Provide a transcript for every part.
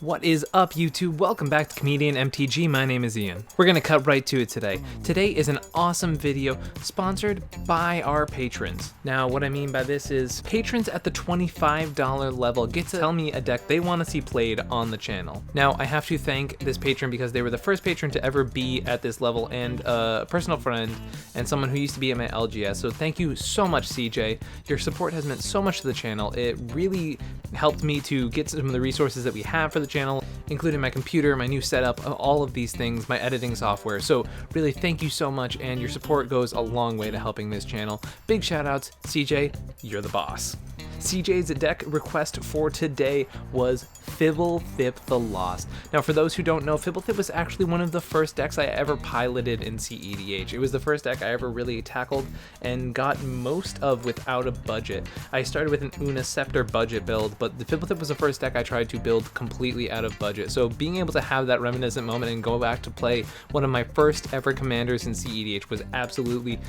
What is up, YouTube? Welcome back to ComedIan MTG. My name is Ian. We're gonna cut right to it today. Today is an awesome video sponsored by our patrons. Now, what I mean by this is patrons at the $25 level get to tell me a deck they want to see played on the channel. Now, I have to thank this patron because they were the first patron to ever be at this level and a personal friend and someone who used to be at my LGS. So thank you so much, CJ. Your support has meant so much to the channel. It really helped me to get some of the resources that we have for the channel, including my computer, my new setup, all of these things, my editing software. So really thank you so much, and your support goes a long way to helping this channel. Big shout outs, CJ, you're the boss. CJ's deck request for today was FBLTHP the Lost. Now, for those who don't know, FBLTHP was actually one of the first decks I ever piloted in cEDH. It was the first deck I ever really tackled and got most of without a budget. I started with an Una Scepter budget build, but the FBLTHP was the first deck I tried to build completely out of budget. So being able to have that reminiscent moment and go back to play one of my first ever commanders in cEDH was absolutely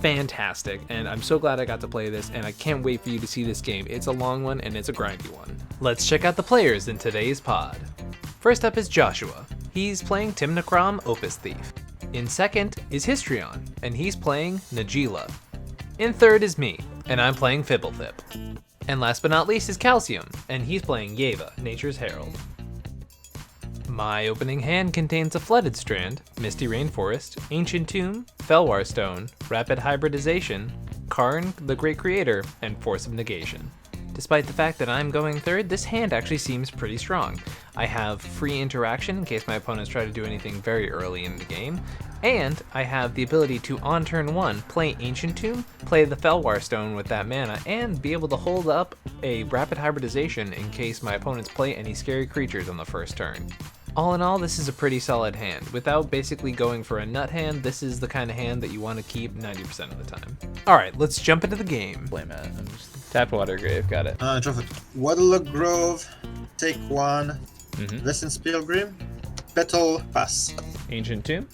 fantastic, and I'm so glad I got to play this, and I can't wait for you to see this game. It's a long one and it's a grindy one. Let's check out the players in today's pod. First up is Joshua. He's playing Timnacrom, Opus Thief. In second is Histrion, and he's playing Najeela. In third is me, and I'm playing FBLTHP. And last but not least is Calcium, and he's playing Yeva, Nature's Herald. My opening hand contains a Flooded Strand, Misty Rainforest, Ancient Tomb, Felwar Stone, Rapid Hybridization, Karn, the Great Creator, and Force of Negation. Despite the fact that I'm going third, this hand actually seems pretty strong. I have free interaction in case my opponents try to do anything very early in the game, and I have the ability to, on turn 1, play Ancient Tomb, play the Felwar Stone with that mana, and be able to hold up a Rapid Hybridization in case my opponents play any scary creatures on the first turn. All in all, this is a pretty solid hand. Without basically going for a nut hand, this is the kind of hand that you want to keep 90% of the time. Alright, let's jump into the game. Play Matt. I'm just tapped Watergrave, got it. Drop it. Waterlock Grove, take one. Lessons Pilgrim, Petal, pass. Ancient Tomb.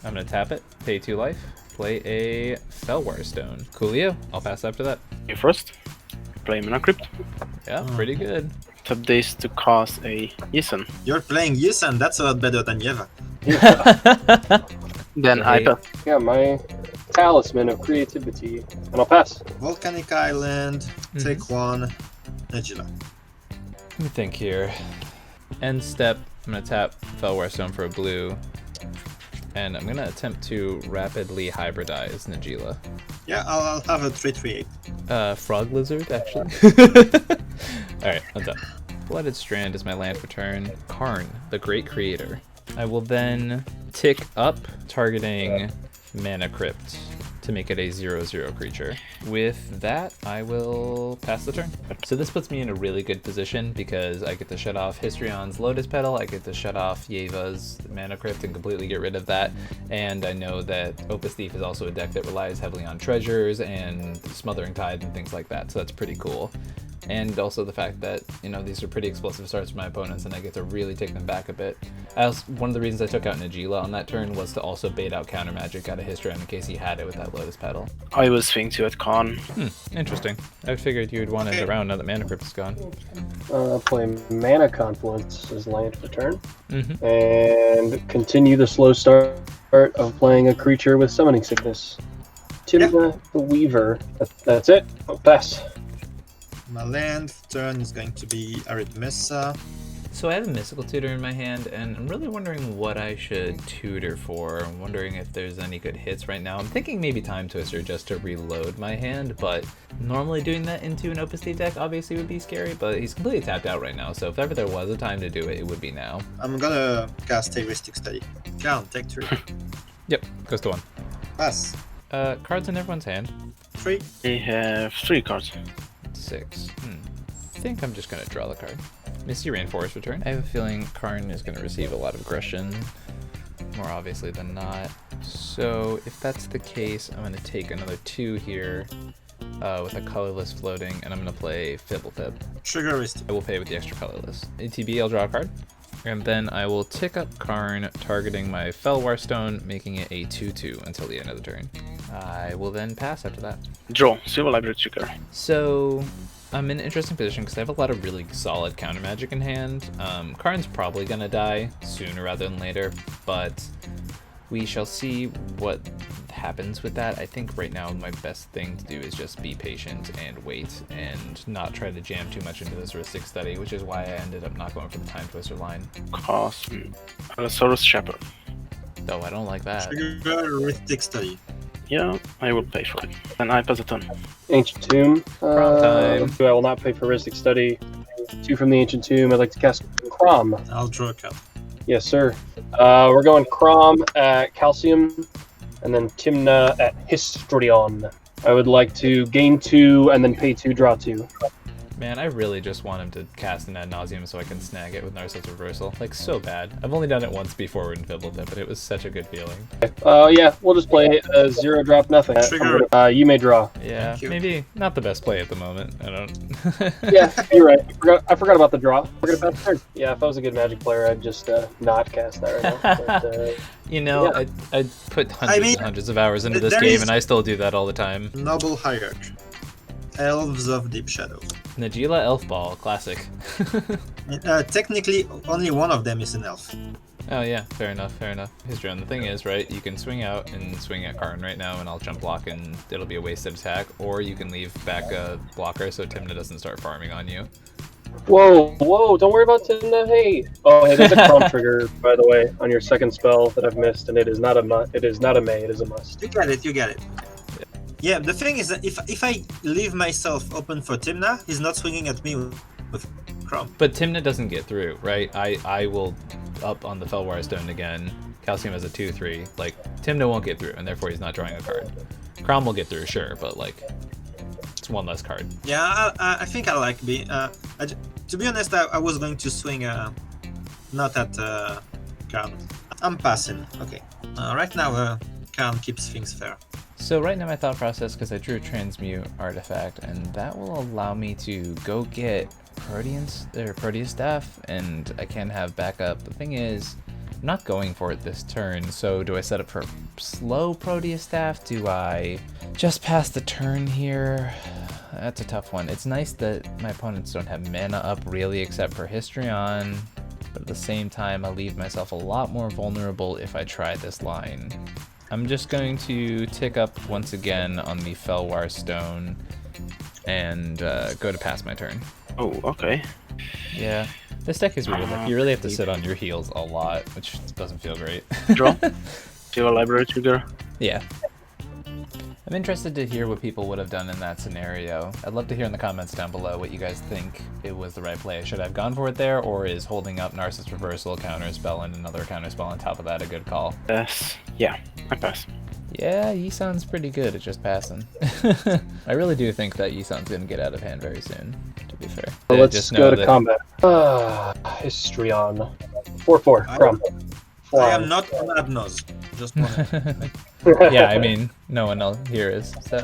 I'm gonna tap it, pay 2 life, play a Felwar Stone. Coolio, I'll pass after that. You first. Play Mana Crypt. Yeah, pretty good. Tap this to cast a Yisen. You're playing Yisan, that's a lot better than Yeva. Then Okay. Hyper. Yeah, my talisman of creativity, and I'll pass. Volcanic Island, take one. Najeela. Let me think here. End step, I'm gonna tap Felwar Stone for a blue, and I'm gonna attempt to rapidly hybridize Najeela. Yeah, I'll have a 3/3/8. Frog Lizard, actually. Alright, I'm done. Flooded Strand is my land for turn. Karn, the Great Creator. I will then tick up, targeting Mana Crypt to make it a 0/0 creature. With that, I will pass the turn. So this puts me in a really good position because I get to shut off Histrion's Lotus Petal, I get to shut off Yeva's Mana Crypt and completely get rid of that, and I know that Opus Thief is also a deck that relies heavily on treasures and Smothering Tide and things like that, so that's pretty cool. And also the fact that, you know, these are pretty explosive starts for my opponents and I get to really take them back a bit. One of the reasons I took out Najeela on that turn was to also bait out counter magic out of Histrion in case he had it with that Lotus Petal. I was thinking to at Karn. Interesting. I figured you would want it around now that Mana Crypt is gone. Play Mana Confluence as land for turn, and continue the slow start of playing a creature with Summoning Sickness. Timna the Weaver. That's it. I'll pass. My land for turn is going to be Arid Mesa. So I have a Mystical Tutor in my hand, and I'm really wondering what I should tutor for. I'm wondering if there's any good hits right now. I'm thinking maybe Time Twister just to reload my hand, but normally doing that into an Opus Thief deck obviously would be scary, but he's completely tapped out right now, so if ever there was a time to do it, it would be now. I'm gonna cast Heuristic Study. Count, take 3. Yep, goes to 1. Pass. Cards in everyone's hand. 3. We have 3 cards. 6. I think I'm just gonna draw the card. Misty Rainforest return. I have a feeling Karn is gonna receive a lot of aggression, more obviously than not. So if that's the case, I'm gonna take another 2 here with a colorless floating, and I'm gonna play FBLTHP. Triggeristic. I will pay with the extra colorless. ATB, I'll draw a card. And then I will tick up Karn, targeting my Felwar Stone, making it a 2/2 until the end of the turn. I will then pass after that. Draw. Silver Library Trigger. So I'm in an interesting position because I have a lot of really solid counter magic in hand. Karn's probably gonna die sooner rather than later, but we shall see what happens with that. I think right now my best thing to do is just be patient and wait and not try to jam too much into this heuristic study, which is why I ended up not going for the time twister line. Cost Allosaurus Shepherd. Oh, I don't like that. Trigger heuristic study. Yeah, I will pay for it. And I pass a turn. Ancient Tomb. Prom time. I will not pay for heuristic study. 2 from the Ancient Tomb. I'd like to cast Crom. I'll draw a card. Yes, sir. We're going Crom at Calcium, and then Timna at Histrion. I would like to gain 2 and then pay 2, draw 2. Man, I really just want him to cast an Ad Nauseam so I can snag it with Narset's Reversal. Like, so bad. I've only done it once before and fiddled it, but it was such a good feeling. Yeah, we'll just play 0 drop nothing. Trigger. You may draw. Yeah, maybe not the best play at the moment. I don't... Yeah, you're right. I forgot about the draw. We're gonna pass turn. Yeah, if I was a good Magic player, I'd just not cast that right now. But, you know, yeah. I put hundreds and hundreds of hours into this game, and I still do that all the time. Noble Hierarch. Elves of Deep Shadow. Najeela Elf Ball, classic. Technically, only one of them is an elf. Oh yeah, fair enough, fair enough. His drone. The thing is, right, you can swing out and swing at Karn right now, and I'll jump block, and it'll be a wasted attack, or you can leave back a blocker so Timna doesn't start farming on you. Whoa, don't worry about Timna. Hey. Oh, hey, there's a Crom trigger, by the way, on your second spell that I've missed, and it is not a may, it is a must. You get it. Yeah, the thing is that if I leave myself open for Timna, he's not swinging at me with Crom. But Timna doesn't get through, right? I will up on the Fellwire Stone again. Calcium has a 2/3. Like, Timna won't get through, and therefore he's not drawing a card. Crom will get through, sure, but like, it's one less card. Yeah, I think I like being. To be honest, I was going to swing not at Karn. I'm passing. Okay. Right now, Karn keeps things fair. So right now my thought process, because I drew a Transmute artifact, and that will allow me to go get Proteus Staff, and I can have backup. The thing is, I'm not going for it this turn, so do I set up for slow Proteus Staff? Do I just pass the turn here? That's a tough one. It's nice that my opponents don't have mana up really except for Histrion, but at the same time I leave myself a lot more vulnerable if I try this line. I'm just going to tick up once again on the Fellwire Stone and go to pass my turn. Oh, okay. Yeah, this deck is weird. Like, you really have to sit on your heels a lot, which doesn't feel great. Draw. Do you have a library trigger? Yeah. I'm interested to hear what people would have done in that scenario. I'd love to hear in the comments down below what you guys think it was the right play. Should I have gone for it there, or is holding up Narset's Reversal, Counterspell, and another Counterspell on top of that a good call? Yes. Yeah, I pass. Yeah, Yisan's pretty good at just passing. I really do think that Yisan's gonna get out of hand very soon, to be fair. Well, let's go to combat. Histrion. 4/4, Crom. I am not an Abnos. Just one. Yeah, I mean, no one else here is, so.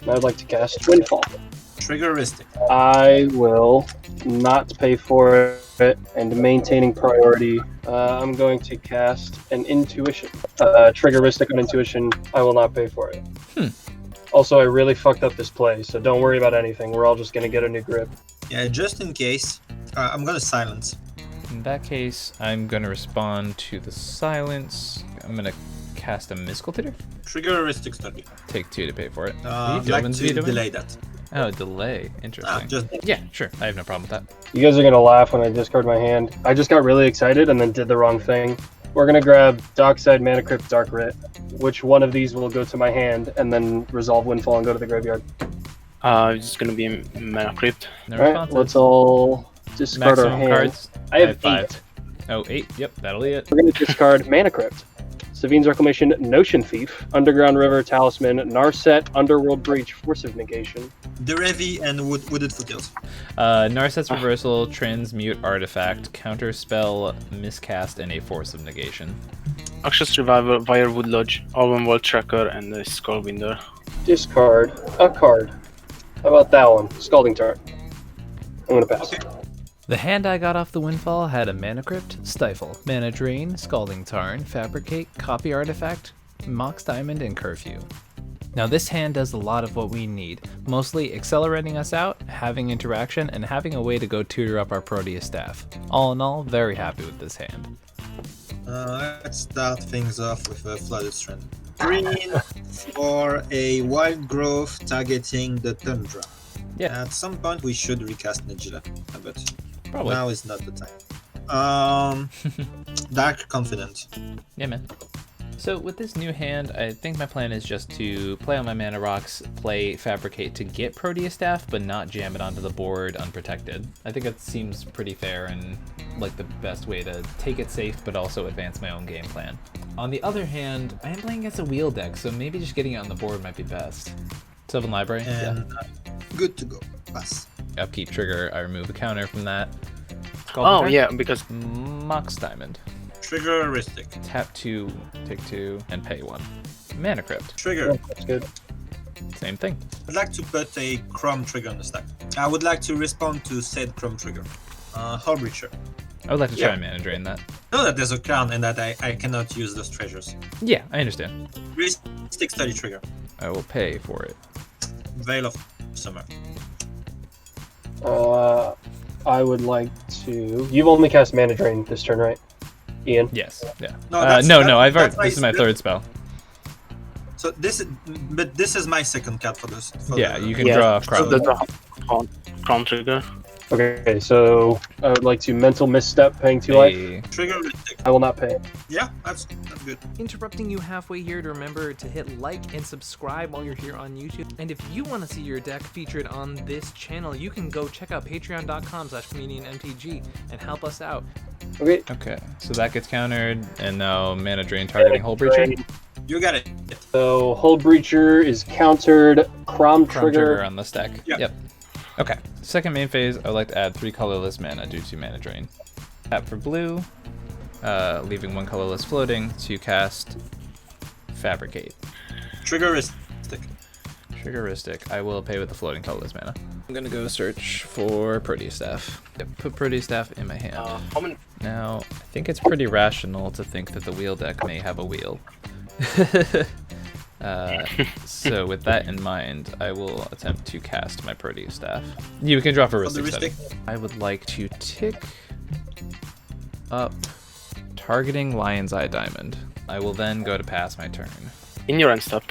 I'd like to cast Windfall. Triggeristic. I will not pay for it, and maintaining priority, I'm going to cast an Intuition. Triggeristic on Intuition, I will not pay for it. Also, I really fucked up this play, so don't worry about anything. We're all just gonna get a new grip. Yeah, just in case, I'm gonna silence. In that case, I'm gonna respond to the silence. I'm gonna cast a Mystical Tutor. Triggeristic study. Take 2 to pay for it. I'd like to delay that. Oh, delay. Interesting. Yeah, sure. I have no problem with that. You guys are gonna laugh when I discard my hand. I just got really excited and then did the wrong thing. We're gonna grab Dockside, Mana Crypt, Dark Writ. Which one of these will go to my hand and then resolve Windfall and go to the graveyard? It's gonna be Mana Crypt. No Alright, responses. let's all discard our Maximum hand. cards. I have 5. 8. Oh, 8. Yep, that'll be it. We're gonna discard Mana Crypt, Savine's Reclamation, Notion Thief, Underground River, Talisman, Narset, Underworld Breach, Force of Negation. Derevi and Wooded Foothills. Narset's Reversal, Transmute Artifact, Counterspell, Miscast, and a Force of Negation. Access Revival, Wirewood Lodge, Alban Vault Tracker, and the Skullwinder. Discard a card. How about that one? Scalding Tart. I'm gonna pass. Okay. The hand I got off the Windfall had a Mana Crypt, Stifle, Mana Drain, Scalding Tarn, Fabricate, Copy Artifact, Mox Diamond, and Curfew. Now this hand does a lot of what we need, mostly accelerating us out, having interaction, and having a way to go tutor up our Proteus staff. All in all, very happy with this hand. Let's start things off with a Flooded Strand. Green for a wild growth targeting the Tundra. Yeah. At some point we should recast Najeela, but Probably. now is not the time. Dark Confident. Yeah, man. So with this new hand, I think my plan is just to play on my mana rocks, play Fabricate to get Proteus Staff, but not jam it onto the board unprotected. I think that seems pretty fair and like the best way to take it safe, but also advance my own game plan. On the other hand, I am playing against a wheel deck, so maybe just getting it on the board might be best. Sylvan Library? And good to go. Pass. Upkeep trigger, I remove a counter from that. Oh, yeah, because... Mox Diamond. Trigger Ristic. Tap 2, take 2, and pay 1. Mana Crypt. Trigger. That's good. Same thing. I'd like to put a Chrome trigger on the stack. I would like to respond to said Chrome trigger. Hull Breacher. I would like to try and mana drain that. Know that there's a crown and that I cannot use those treasures. Yeah, I understand. Ristic Study trigger. I will pay for it. Veil of Summer. I would like to. You've only cast Mana Drain this turn, right, Ian? Yes. Yeah. No, I've already. that's This is my third spell. So this is my second card for this. Yeah, you can draw a So crowd. that's a Crown trigger. Okay, so I would like to Mental Misstep, paying 2 life. Trigger Ristic. I will not pay. Yeah, that's good. Interrupting you halfway here to remember to hit like and subscribe while you're here on YouTube. And if you want to see your deck featured on this channel, you can go check out patreon.com/ComedIanMTG and help us out. Okay. Okay, so that gets countered, and now mana drain targeting Hull Breacher. You got it. So Hull Breacher is countered. Crom Chrome trigger. trigger on the stack. Yeah. Yep. Okay. Second main phase, I would like to add 3 colorless mana due to mana drain. Tap for blue, leaving 1 colorless floating to cast Fabricate. Trigger Ristic. Triggeristic. I will pay with the floating colorless mana. I'm gonna go search for Proteus Staff. Yep, put Proteus Staff in my hand. How many? Now, I think it's pretty rational to think that the wheel deck may have a wheel. So with that in mind, I will attempt to cast my Proteus Staff. You can draw for Ristic setting. I would like to tick up targeting Lion's Eye Diamond. I will then go to pass my turn. In your end step,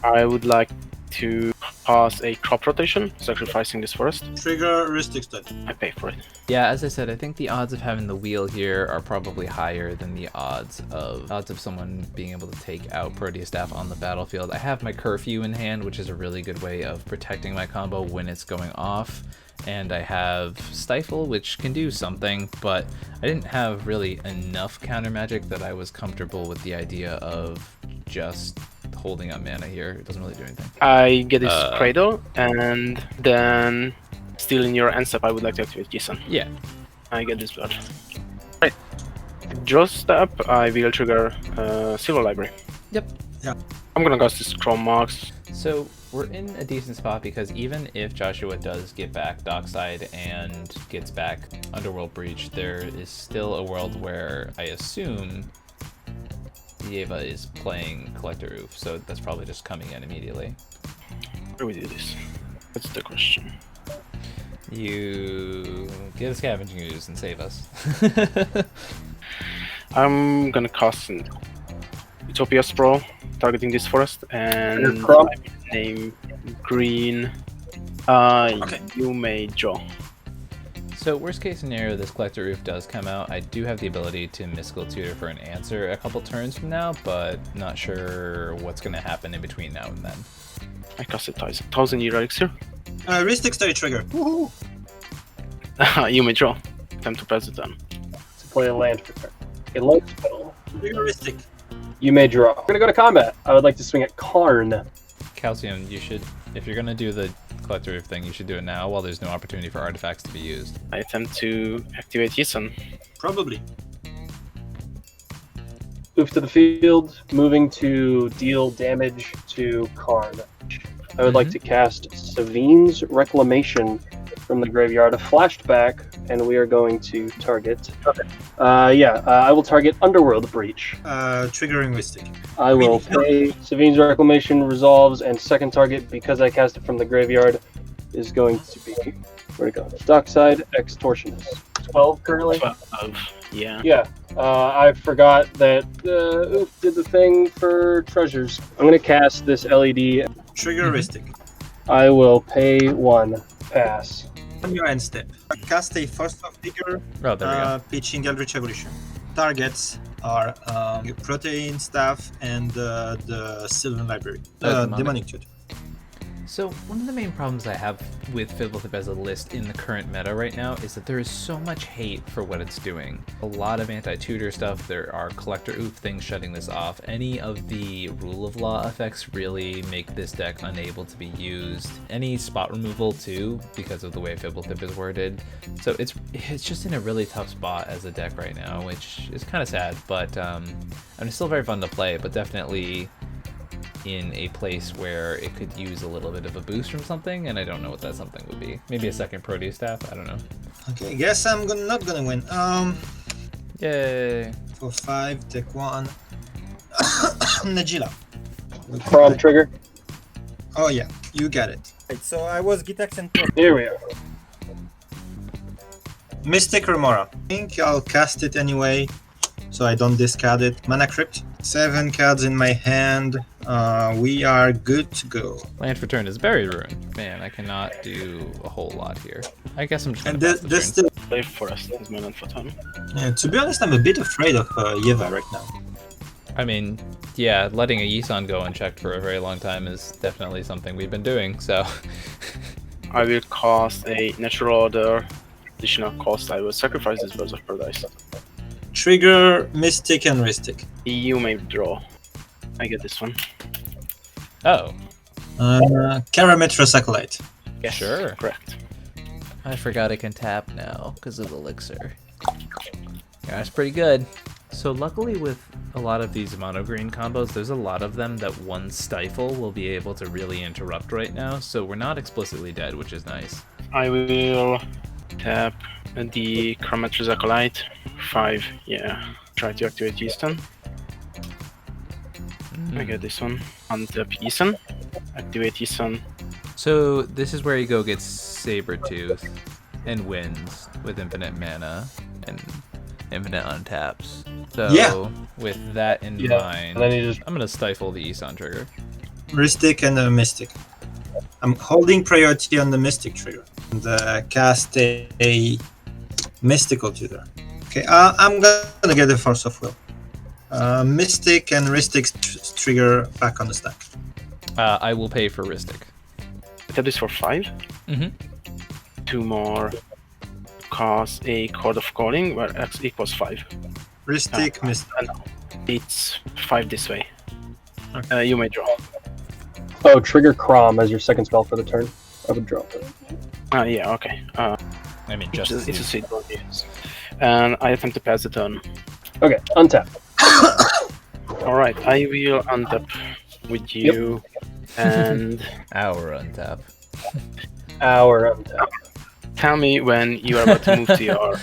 I would like to pass a crop rotation, sacrificing this forest. Trigger Ristic Study. I pay for it. Yeah, as I said, I think the odds of having the wheel here are probably higher than the odds of someone being able to take out Proteus Staff on the battlefield. I have my Curfew in hand, which is a really good way of protecting my combo when it's going off. And I have Stifle, which can do something, but I didn't have really enough counter magic that I was comfortable with the idea of just holding up mana here. It doesn't really do anything. I get this Cradle, and then still in your end step, I would like to activate Jason. Yeah. I get this blood. Right. Draw step, I will trigger Silver Library. Yep. Yeah. I'm gonna cast this Chrome Mox. So we're in a decent spot because even if Joshua does get back Dockside and gets back Underworld Breach, there is still a world where I assume Yeva is playing Collector Roof, so that's probably just coming in immediately. How do we do this? That's the question. You get a Scavenging Ooze and save us. I'm gonna cast an Utopia Sprawl, targeting this forest, and I Chrome? will name green. You may draw. So worst case scenario, this Collector Roof does come out. I do have the ability to Mystical Tutor for an answer a couple turns from now, but not sure what's going to happen in between now and then. I cast a 1000-year elixir. Ristic Study trigger. Woohoo! You may draw. Time to pass the turn. To play a land for turn. A light spell. Trigger Ristic. You may draw. We're gonna go to combat. I would like to swing at Karn. Calcium, you should, if you're going to do the Collector Roof thing, you should do it now while there's no opportunity for artifacts to be used. I attempt to activate Jason. Probably. Move to the field, moving to deal damage to Karn. I would like to cast Savine's Reclamation from the graveyard. A flashed back, and we are going to target I will target Underworld Breach. Triggering Mystic. I will pay. Savine's Reclamation resolves, and second target, because I cast it from the graveyard, is going to be, where'd it go? Dockside Extortionist. 12 currently? 12, yeah. Yeah. I forgot that Oop did the thing for treasures. I'm going to cast this LED. Trigger Mystic. I will pay 1. Pass. On your end step, cast a Force of Vigor, Oh, there we go. pitching Eldritch Evolution. Targets are Protein Staff and the Sylvan Library. Demonic Tutor. So one of the main problems I have with FBLTHP as a list in the current meta right now is that there is so much hate for what it's doing. A lot of anti-tutor stuff, there are collector oof things shutting this off. Any of the rule of law effects really make this deck unable to be used. Any spot removal too, because of the way FBLTHP is worded. So it's just in a really tough spot as a deck right now, which is kind of sad, but it's still very fun to play, but definitely in a place where it could use a little bit of a boost from something, and I don't know what that something would be. Maybe a second Proteus staff, I don't know. Okay, guess I'm not gonna win. Yay. For 5, take 1. Najeela. Prom trigger. Oh yeah, you got it. Right, so I was Gitax and Here we are. Mystic Remora. I think I'll cast it anyway, so I don't discard it. Mana Crypt. 7 cards in my hand. We are good to go. Land for turn is Buried Ruin. Man, I cannot do a whole lot here. I guess I'm just gonna And pass the this turn. still. Play Forest is my land for turn. Yeah, to be honest, I'm a bit afraid of Yeva right now. I mean, yeah, letting a Yisan go unchecked for a very long time is definitely something we've been doing, so... I will cast a Natural Order. Additional cost, I will sacrifice this Birds of Paradise. Trigger, Mystic, and Ristic. You may draw. I get this one. Oh, Karametra Acolyte. Yes, Sure. correct. I forgot I can tap now because of Elixir. Yeah, that's pretty good. So luckily with a lot of these mono green combos, there's a lot of them that one Stifle will be able to really interrupt right now, so we're not explicitly dead, which is nice. I will tap the Chromatrix Acolyte. 5, yeah. Try to activate Easton. I get this one. Untap Eason. Activate Eason. So this is where you go get Sabertooth and wins with infinite mana and infinite untaps. So Yeah. with that in Yeah, mind, and then you just I'm gonna stifle the Isan trigger. Ristic and a Mystic. I'm holding priority on the Mystic trigger. And cast a Mystical Tutor. Okay, I'm gonna get the Force of Will. Mystic and Ristic trigger back on the stack. I will pay for Ristic. Tap this for 5. Mm-hmm. 2 more. Cast a Chord of Calling where X equals 5. Ristic, Mystic. It's 5 this way. Okay. You may draw. Oh, trigger Crom as your second spell for the turn. I would drop it. Yeah, okay. I mean, just It's a seed one, yes. And I attempt to pass the turn. Okay, untap. Alright, I will untap with you and our untap. Our untap. tell me when you are about to move to your...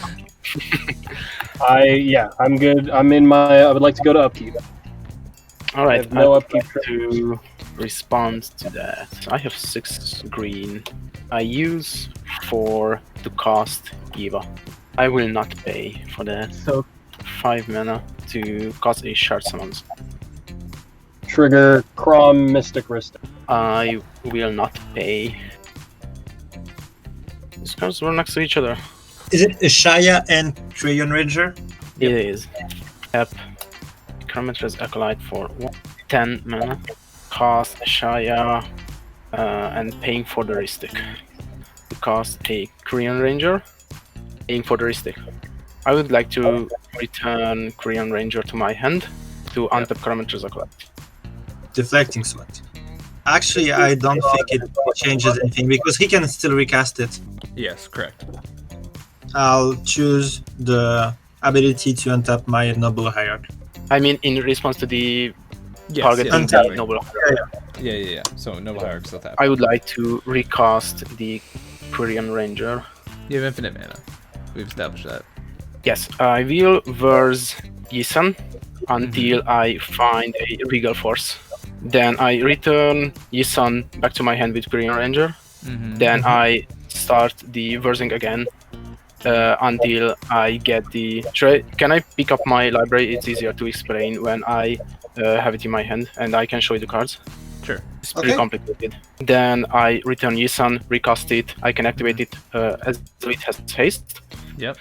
I'm good. I would like to go to upkeep. Alright, I have no would upkeep like to respond to that. I have 6 green. I use 4 to cast Yeva. I will not pay for that. So 5 mana to cast a Shard Summons. trigger Crom Mystic Ristic. I will not pay. These cards were next to each other. Is it Ishaya and Crayon Ranger? It is. Tap Chromatrix Acolyte for 10 mana. Cast Shaya and paying for the Ristic. To cast a Korean Ranger, paying for the Ristic. I would like to return Korean Ranger to my hand to untap Chromatrix Acolyte. Deflecting Sweat. Actually, I don't think it changes anything because he can still recast it. Yes, correct. I'll choose the ability to untap my Noble Hierarch. I mean, in response to the Yes, targeting yes, the exactly. Noble, Yeah. So Noble Hierarch still tap. I would like to recast the Korean Ranger. You have infinite mana. We've established that. Yes, I will verse Yisan until I find a Regal Force. Then I return Yisan back to my hand with Green Ranger. Then I start the versing again until I get the... Can I pick up my library? It's easier to explain when I have it in my hand, and I can show you the cards. Sure. It's pretty complicated. Then I return Yisan, recast it. I can activate it as it has haste. Yep.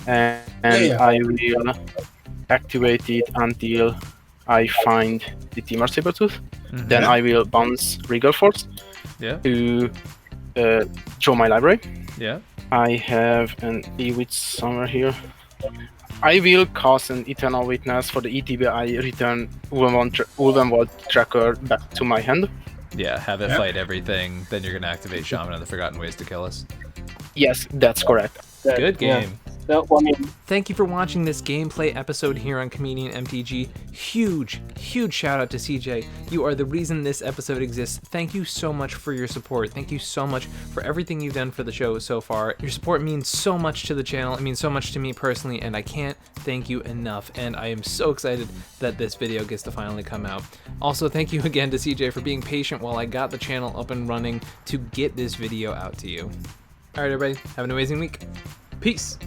And I will activate it until I find the Timur Sabertooth. Then I will bounce Regal Force to draw my library. Yeah. I have an E-Witch somewhere here. I will cast an Eternal Witness. For the ETB, I return Ulvenwald Tracker back to my hand. Yeah, have it fight everything, then you're going to activate Shaman of the Forgotten Ways to kill us. Yes, that's correct. Good game. No, well, I mean, Thank you for watching this gameplay episode here on ComedIan MTG. Huge shout out to CJ. You are the reason this episode exists. Thank you so much for your support. Thank you so much for everything you've done for the show so far. Your support means so much to the channel. It means so much to me personally, and I can't thank you enough. And I am so excited that this video gets to finally come out. Also, thank you again to CJ for being patient while I got the channel up and running to get this video out to you. All right, everybody, have an amazing week. Peace.